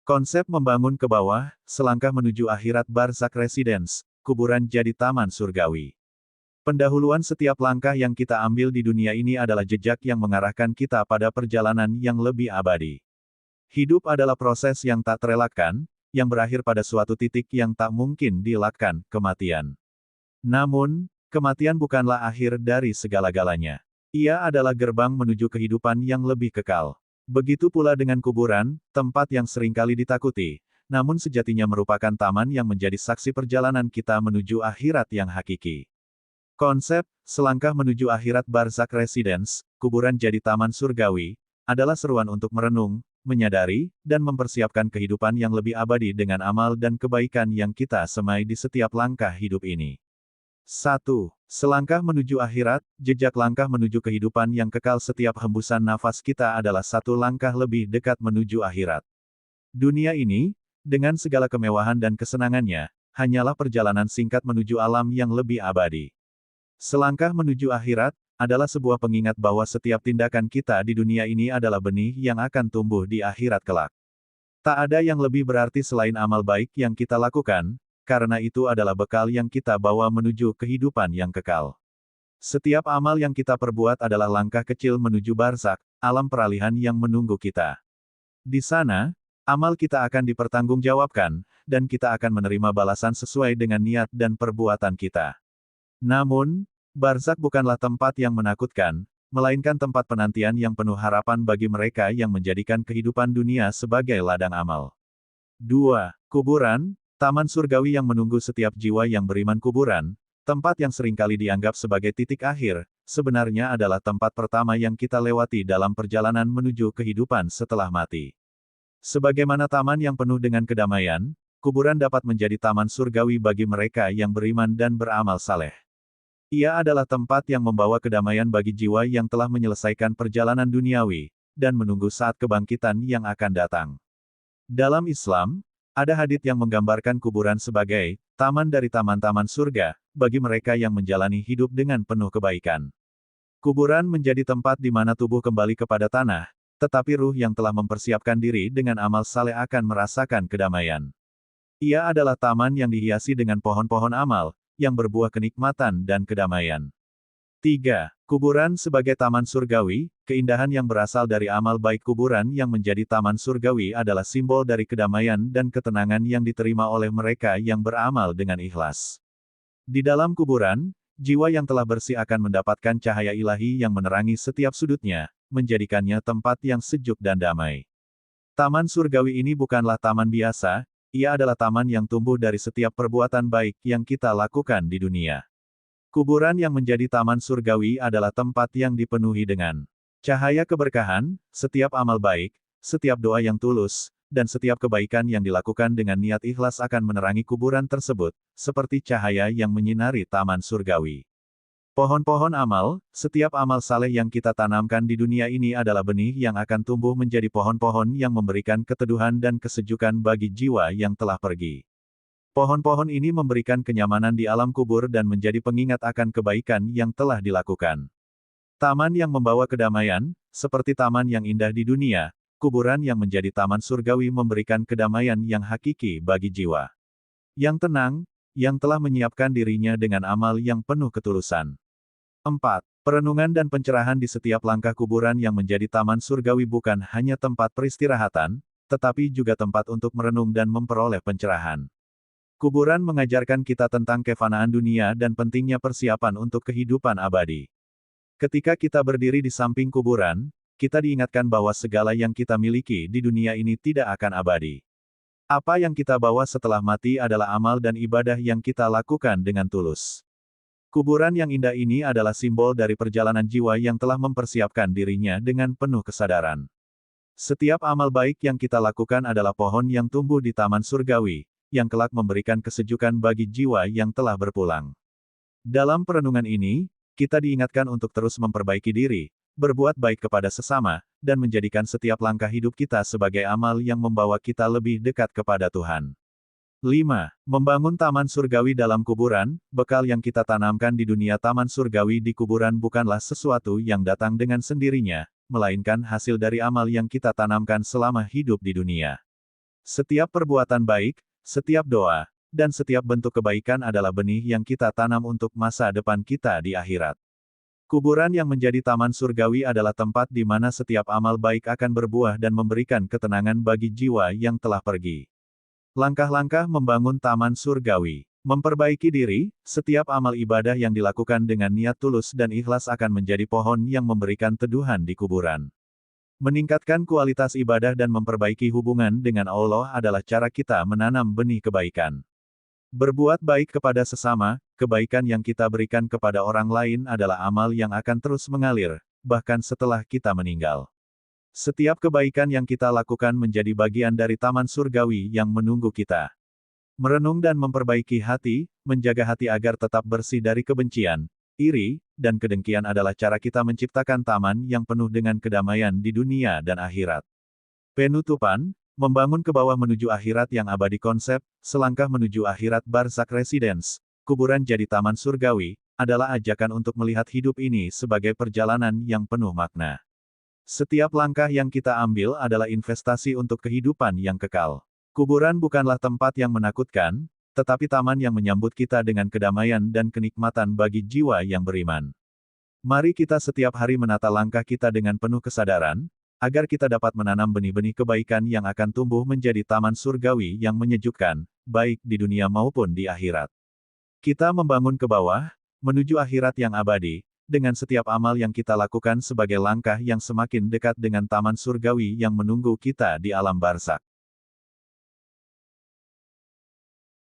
Konsep membangun ke bawah, selangkah menuju akhirat barzakh residence, kuburan jadi taman surgawi. Pendahuluan setiap langkah yang kita ambil di dunia ini adalah jejak yang mengarahkan kita pada perjalanan yang lebih abadi. Hidup adalah proses yang tak terelakkan, yang berakhir pada suatu titik yang tak mungkin dielakkan, kematian. Namun, kematian bukanlah akhir dari segala-galanya. Ia adalah gerbang menuju kehidupan yang lebih kekal. Begitu pula dengan kuburan, tempat yang seringkali ditakuti, namun sejatinya merupakan taman yang menjadi saksi perjalanan kita menuju akhirat yang hakiki. Konsep, selangkah menuju akhirat barzakh residence, kuburan jadi taman surgawi, adalah seruan untuk merenung, menyadari, dan mempersiapkan kehidupan yang lebih abadi dengan amal dan kebaikan yang kita semai di setiap langkah hidup ini. 1. Selangkah menuju akhirat, jejak langkah menuju kehidupan yang kekal. Setiap hembusan nafas kita adalah satu langkah lebih dekat menuju akhirat. Dunia ini, dengan segala kemewahan dan kesenangannya, hanyalah perjalanan singkat menuju alam yang lebih abadi. Selangkah menuju akhirat, adalah sebuah pengingat bahwa setiap tindakan kita di dunia ini adalah benih yang akan tumbuh di akhirat kelak. Tak ada yang lebih berarti selain amal baik yang kita lakukan, karena itu adalah bekal yang kita bawa menuju kehidupan yang kekal. Setiap amal yang kita perbuat adalah langkah kecil menuju barzakh, alam peralihan yang menunggu kita. Di sana, amal kita akan dipertanggungjawabkan, dan kita akan menerima balasan sesuai dengan niat dan perbuatan kita. Namun, barzakh bukanlah tempat yang menakutkan, melainkan tempat penantian yang penuh harapan bagi mereka yang menjadikan kehidupan dunia sebagai ladang amal. 2. Kuburan, taman surgawi yang menunggu setiap jiwa yang beriman. Kuburan, tempat yang seringkali dianggap sebagai titik akhir, sebenarnya adalah tempat pertama yang kita lewati dalam perjalanan menuju kehidupan setelah mati. Sebagaimana taman yang penuh dengan kedamaian, kuburan dapat menjadi taman surgawi bagi mereka yang beriman dan beramal saleh. Ia adalah tempat yang membawa kedamaian bagi jiwa yang telah menyelesaikan perjalanan duniawi, dan menunggu saat kebangkitan yang akan datang. Dalam Islam, ada hadits yang menggambarkan kuburan sebagai taman dari taman-taman surga, bagi mereka yang menjalani hidup dengan penuh kebaikan. Kuburan menjadi tempat di mana tubuh kembali kepada tanah, tetapi ruh yang telah mempersiapkan diri dengan amal saleh akan merasakan kedamaian. Ia adalah taman yang dihiasi dengan pohon-pohon amal, yang berbuah kenikmatan dan kedamaian. 3. Kuburan sebagai taman surgawi, keindahan yang berasal dari amal baik. Kuburan yang menjadi taman surgawi adalah simbol dari kedamaian dan ketenangan yang diterima oleh mereka yang beramal dengan ikhlas. Di dalam kuburan, jiwa yang telah bersih akan mendapatkan cahaya ilahi yang menerangi setiap sudutnya, menjadikannya tempat yang sejuk dan damai. Taman surgawi ini bukanlah taman biasa, ia adalah taman yang tumbuh dari setiap perbuatan baik yang kita lakukan di dunia. Kuburan yang menjadi taman surgawi adalah tempat yang dipenuhi dengan cahaya keberkahan, setiap amal baik, setiap doa yang tulus, dan setiap kebaikan yang dilakukan dengan niat ikhlas akan menerangi kuburan tersebut, seperti cahaya yang menyinari taman surgawi. Pohon-pohon amal, setiap amal saleh yang kita tanamkan di dunia ini adalah benih yang akan tumbuh menjadi pohon-pohon yang memberikan keteduhan dan kesejukan bagi jiwa yang telah pergi. Pohon-pohon ini memberikan kenyamanan di alam kubur dan menjadi pengingat akan kebaikan yang telah dilakukan. Taman yang membawa kedamaian, seperti taman yang indah di dunia, kuburan yang menjadi taman surgawi memberikan kedamaian yang hakiki bagi jiwa yang tenang, yang telah menyiapkan dirinya dengan amal yang penuh ketulusan. 4. Perenungan dan pencerahan di setiap langkah. Kuburan yang menjadi taman surgawi bukan hanya tempat peristirahatan, tetapi juga tempat untuk merenung dan memperoleh pencerahan. Kuburan mengajarkan kita tentang kefanaan dunia dan pentingnya persiapan untuk kehidupan abadi. Ketika kita berdiri di samping kuburan, kita diingatkan bahwa segala yang kita miliki di dunia ini tidak akan abadi. Apa yang kita bawa setelah mati adalah amal dan ibadah yang kita lakukan dengan tulus. Kuburan yang indah ini adalah simbol dari perjalanan jiwa yang telah mempersiapkan dirinya dengan penuh kesadaran. Setiap amal baik yang kita lakukan adalah pohon yang tumbuh di taman surgawi, yang kelak memberikan kesejukan bagi jiwa yang telah berpulang. Dalam perenungan ini, kita diingatkan untuk terus memperbaiki diri, berbuat baik kepada sesama, dan menjadikan setiap langkah hidup kita sebagai amal yang membawa kita lebih dekat kepada Tuhan. 5. Membangun taman surgawi dalam kuburan, bekal yang kita tanamkan di dunia. Taman surgawi di kuburan bukanlah sesuatu yang datang dengan sendirinya, melainkan hasil dari amal yang kita tanamkan selama hidup di dunia. Setiap perbuatan baik, setiap doa, dan setiap bentuk kebaikan adalah benih yang kita tanam untuk masa depan kita di akhirat. Kuburan yang menjadi taman surgawi adalah tempat di mana setiap amal baik akan berbuah dan memberikan ketenangan bagi jiwa yang telah pergi. Langkah-langkah membangun taman surgawi. Memperbaiki diri, setiap amal ibadah yang dilakukan dengan niat tulus dan ikhlas akan menjadi pohon yang memberikan teduhan di kuburan. Meningkatkan kualitas ibadah dan memperbaiki hubungan dengan Allah adalah cara kita menanam benih kebaikan. Berbuat baik kepada sesama, kebaikan yang kita berikan kepada orang lain adalah amal yang akan terus mengalir, bahkan setelah kita meninggal. Setiap kebaikan yang kita lakukan menjadi bagian dari taman surgawi yang menunggu kita. Merenung dan memperbaiki hati, menjaga hati agar tetap bersih dari kebencian, iri, dan kedengkian adalah cara kita menciptakan taman yang penuh dengan kedamaian di dunia dan akhirat. Penutupan, membangun ke bawah menuju akhirat yang abadi. Konsep, selangkah menuju akhirat Barzakh Residence, kuburan jadi taman surgawi, adalah ajakan untuk melihat hidup ini sebagai perjalanan yang penuh makna. Setiap langkah yang kita ambil adalah investasi untuk kehidupan yang kekal. Kuburan bukanlah tempat yang menakutkan, tetapi taman yang menyambut kita dengan kedamaian dan kenikmatan bagi jiwa yang beriman. Mari kita setiap hari menata langkah kita dengan penuh kesadaran, agar kita dapat menanam benih-benih kebaikan yang akan tumbuh menjadi taman surgawi yang menyejukkan, baik di dunia maupun di akhirat. Kita membangun ke bawah, menuju akhirat yang abadi, dengan setiap amal yang kita lakukan sebagai langkah yang semakin dekat dengan taman surgawi yang menunggu kita di alam barzakh.